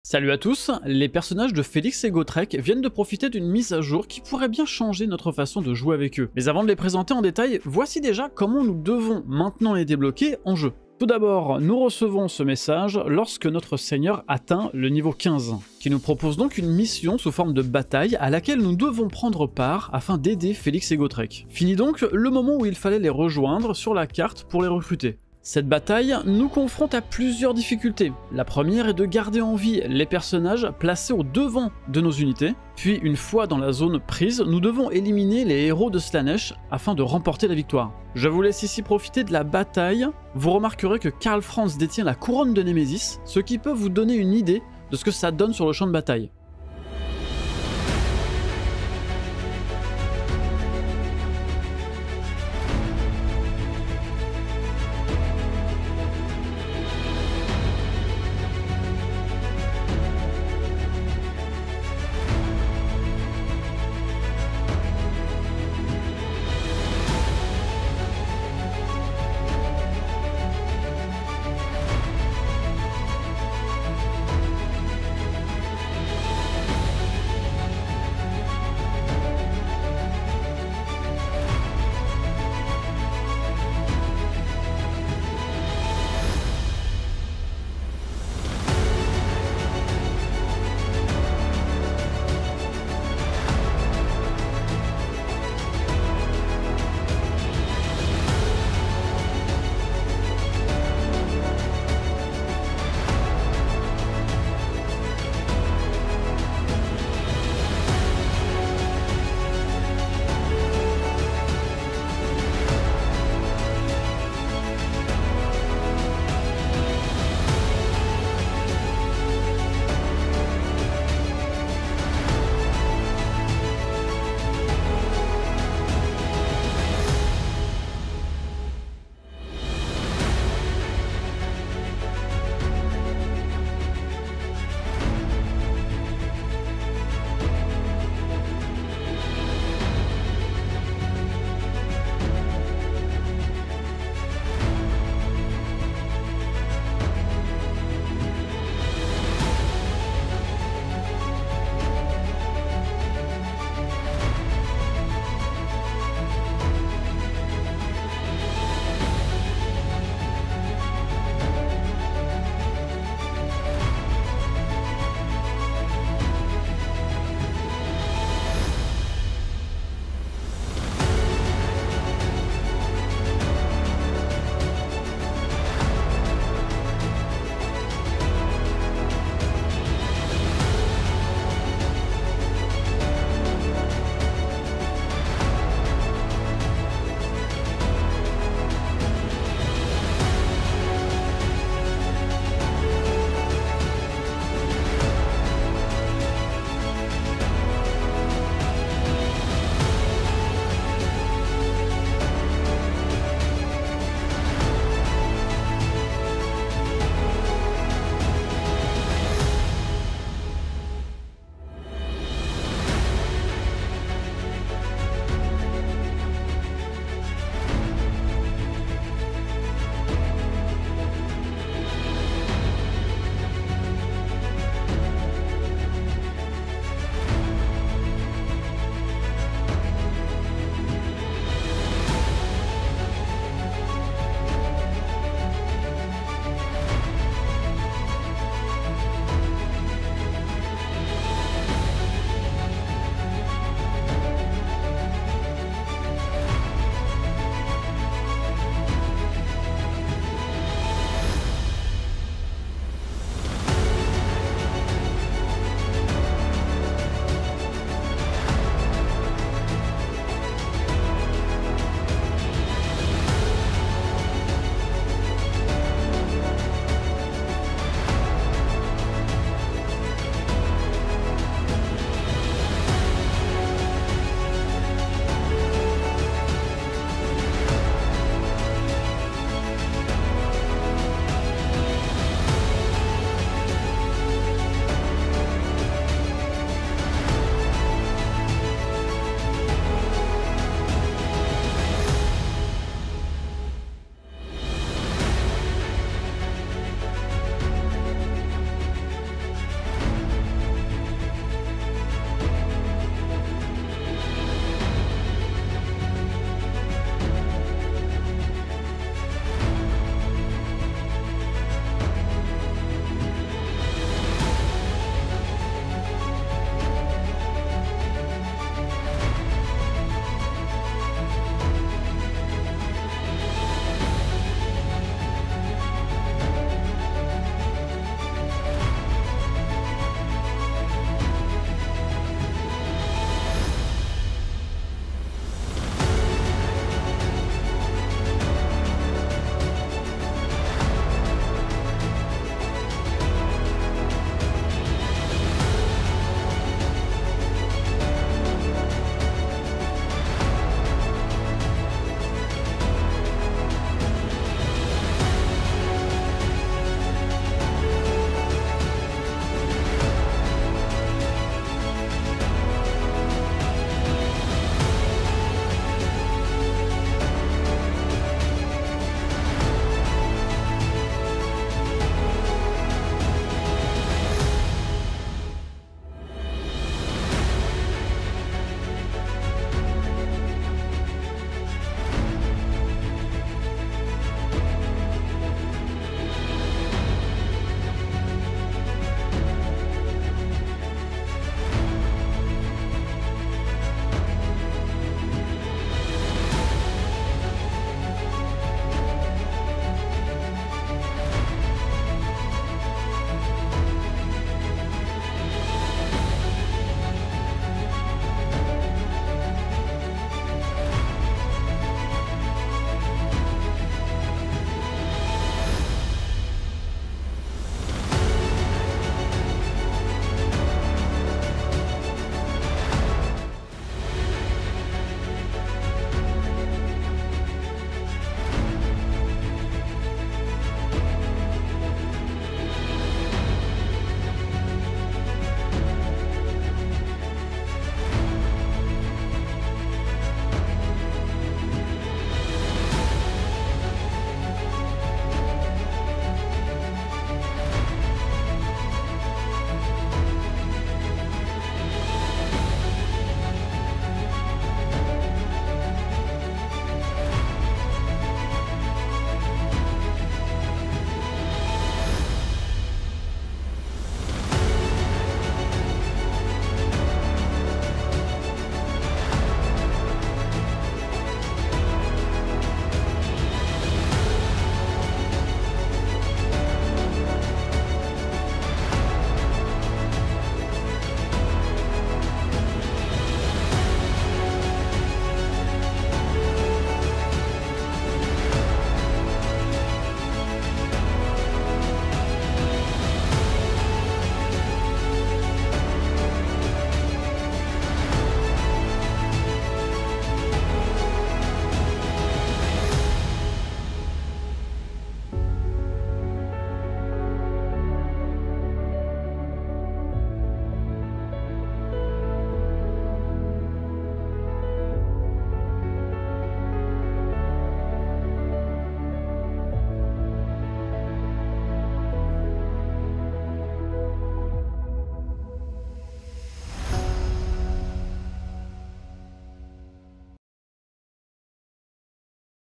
Salut à tous, les personnages de Félix et Gotrek viennent de profiter d'une mise à jour qui pourrait bien changer notre façon de jouer avec eux. Mais avant de les présenter en détail, voici déjà comment nous devons maintenant les débloquer en jeu. Tout d'abord, nous recevons ce message lorsque notre seigneur atteint le niveau 15, qui nous propose donc une mission sous forme de bataille à laquelle nous devons prendre part afin d'aider Félix et Gotrek. Fini donc le moment où il fallait les rejoindre sur la carte pour les recruter. Cette bataille nous confronte à plusieurs difficultés. La première est de garder en vie les personnages placés au devant de nos unités, puis une fois dans la zone prise, nous devons éliminer les héros de Slaanesh afin de remporter la victoire. Je vous laisse ici profiter de la bataille. Vous remarquerez que Karl Franz détient la couronne de Némésis, ce qui peut vous donner une idée de ce que ça donne sur le champ de bataille.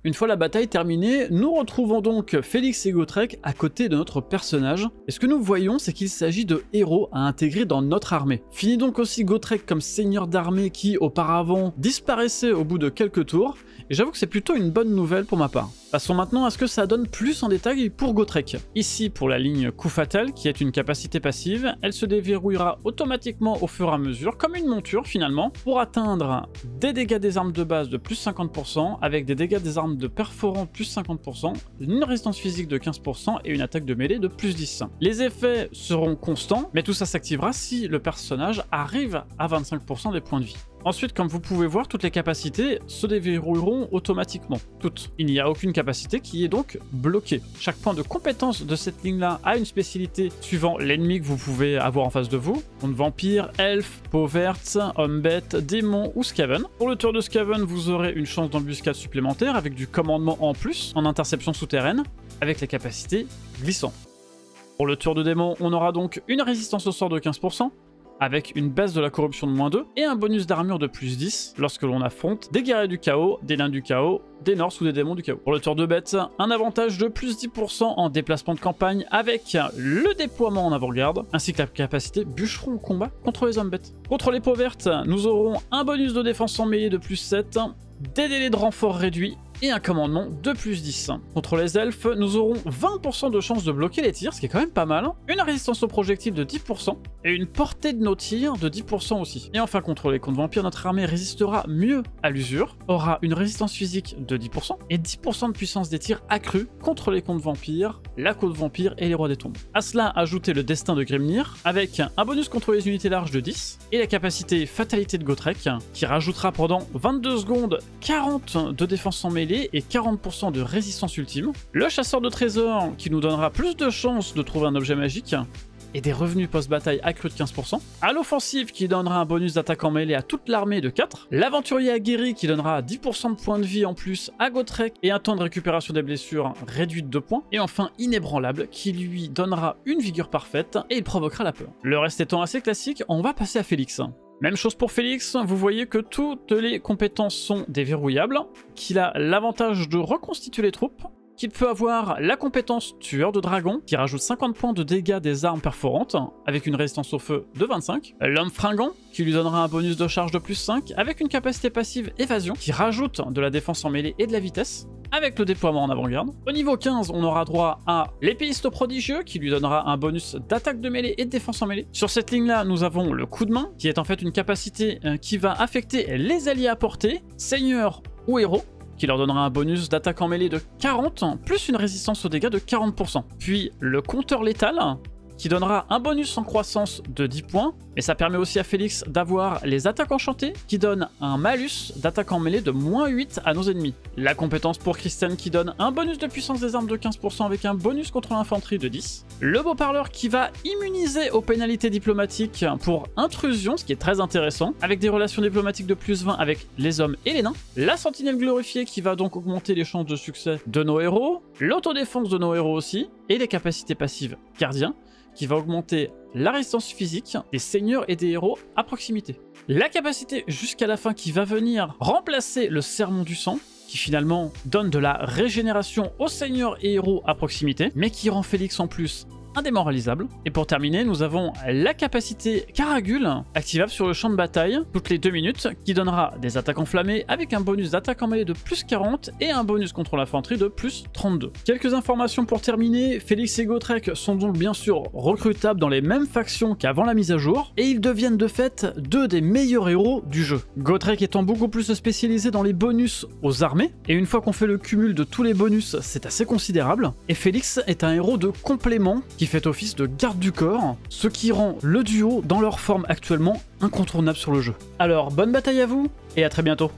Une fois la bataille terminée, nous retrouvons donc Félix et Gotrek à côté de notre personnage, et ce que nous voyons c'est qu'il s'agit de héros à intégrer dans notre armée. Fini donc aussi Gotrek comme seigneur d'armée qui auparavant disparaissait au bout de quelques tours, et j'avoue que c'est plutôt une bonne nouvelle pour ma part. Passons maintenant à ce que ça donne plus en détail pour Gotrek. Ici pour la ligne Coup Fatal qui est une capacité passive, elle se déverrouillera automatiquement au fur et à mesure comme une monture finalement pour atteindre des dégâts des armes de base de plus 50% avec des dégâts des armes de perforant plus 50%, une résistance physique de 15% et une attaque de mêlée de plus 10. Les effets seront constants mais tout ça s'activera si le personnage arrive à 25% des points de vie. Ensuite, comme vous pouvez voir, toutes les capacités se déverrouilleront automatiquement. Toutes. Il n'y a aucune capacité qui est donc bloquée. Chaque point de compétence de cette ligne-là a une spécialité suivant l'ennemi que vous pouvez avoir en face de vous. Donc vampire, elfe, peau verte, homme-bête, démon ou Skaven. Pour le tour de Skaven, vous aurez une chance d'embuscade supplémentaire avec du commandement en plus en interception souterraine avec les capacités glissant. Pour le tour de démon, on aura donc une résistance au sort de 15%, avec une baisse de la corruption de -2 et un bonus d'armure de plus 10 lorsque l'on affronte des guerriers du chaos, des nains du chaos, des norses ou des démons du chaos. Pour le tour de bête, un avantage de plus 10% en déplacement de campagne avec le déploiement en avant-garde, ainsi que la capacité bûcheron au combat contre les hommes bêtes. Contre les peaux vertes, nous aurons un bonus de défense en mêlée de plus 7, des délais de renfort réduits et un commandement de plus 10. Contre les elfes, nous aurons 20% de chance de bloquer les tirs, ce qui est quand même pas mal, une résistance aux projectiles de 10% et une portée de nos tirs de 10% aussi. Et enfin contre les contes vampires, notre armée résistera mieux à l'usure, aura une résistance physique de 10% et 10% de puissance des tirs accrue contre les contes vampires, la côte vampire et les rois des tombes. À cela, ajoutez le destin de Grimnir avec un bonus contre les unités larges de 10 et la capacité fatalité de Gotrek qui rajoutera pendant 22 secondes 40 de défense en mêlée et 40% de résistance ultime. Le chasseur de trésors qui nous donnera plus de chances de trouver un objet magique et des revenus post-bataille accrus de 15%. À l'offensive qui donnera un bonus d'attaque en mêlée à toute l'armée de 4. L'aventurier aguerri qui donnera 10% de points de vie en plus à Gotrek et un temps de récupération des blessures réduit de 2 points. Et enfin Inébranlable qui lui donnera une vigueur parfaite et il provoquera la peur. Le reste étant assez classique, on va passer à Félix. Même chose pour Félix, vous voyez que toutes les compétences sont déverrouillables, qu'il a l'avantage de reconstituer les troupes, qu'il peut avoir la compétence tueur de dragon, qui rajoute 50 points de dégâts des armes perforantes, avec une résistance au feu de 25, l'homme fringant, qui lui donnera un bonus de charge de plus 5, avec une capacité passive évasion, qui rajoute de la défense en mêlée et de la vitesse, avec le déploiement en avant-garde. Au niveau 15, on aura droit à l'épéiste prodigieux, qui lui donnera un bonus d'attaque de mêlée et de défense en mêlée. Sur cette ligne-là, nous avons le coup de main, qui est en fait une capacité qui va affecter les alliés à portée, seigneurs ou héros, qui leur donnera un bonus d'attaque en mêlée de 40, plus une résistance aux dégâts de 40%. Puis le compteur létal, qui donnera un bonus en croissance de 10 points, mais ça permet aussi à Félix d'avoir les attaques enchantées, qui donnent un malus d'attaque en mêlée de -8 à nos ennemis. La compétence pour Kristen qui donne un bonus de puissance des armes de 15% avec un bonus contre l'infanterie de 10. Le beau parleur qui va immuniser aux pénalités diplomatiques pour intrusion, ce qui est très intéressant, avec des relations diplomatiques de plus 20 avec les hommes et les nains. La sentinelle glorifiée qui va donc augmenter les chances de succès de nos héros, l'autodéfense de nos héros aussi, et les capacités passives gardiens, qui va augmenter la résistance physique des seigneurs et des héros à proximité. La capacité jusqu'à la fin qui va venir remplacer le sermon du sang, qui finalement donne de la régénération aux seigneurs et héros à proximité, mais qui rend Félix en plus indémoralisable. Et pour terminer, nous avons la capacité Caragule, activable sur le champ de bataille toutes les 2 minutes, qui donnera des attaques enflammées avec un bonus d'attaque en mêlée de plus 40 et un bonus contre l'infanterie de plus 32. Quelques informations pour terminer, Félix et Gotrek sont donc bien sûr recrutables dans les mêmes factions qu'avant la mise à jour, et ils deviennent de fait 2 des meilleurs héros du jeu. Gotrek étant beaucoup plus spécialisé dans les bonus aux armées, et une fois qu'on fait le cumul de tous les bonus, c'est assez considérable, et Félix est un héros de complément qui fait office de garde du corps, ce qui rend le duo dans leur forme actuellement incontournable sur le jeu. Alors bonne bataille à vous et à très bientôt.